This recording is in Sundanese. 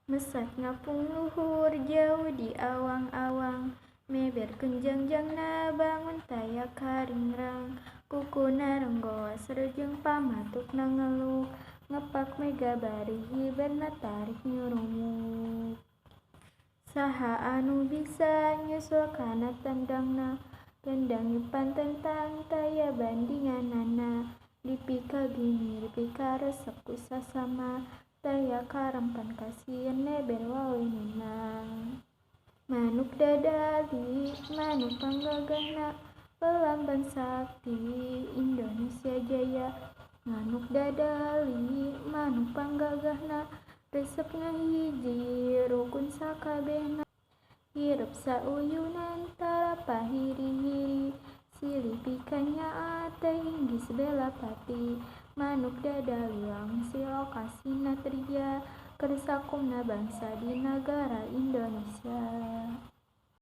Mesat ngapung luhur jauh di awang-awang, meber kenjangjangna bangun tayak haringrang, kukuna renggoa serjeng pamatuk nangeluk, ngepak mega barihi bernatarik nyurumuk. Saha anu bisa nyusul kana tendangna, tendang yupan tentang taya bandinganana, dipika gini dipika resep kusasama, taya karampan kasian neber wawinunang. Manuk dadali, manuk panggagahna, pelamban sakti Indonesia Jaya. Manuk dadali, manuk panggagahna, resepna hiji rukun sakabehna. Hirup sauyunan tara pahiri-hiri, silih pikanya ate hinggi sebela pati. Manuk dadali langsung lokasina tria, kersakumna bangsa di negara Indonesia.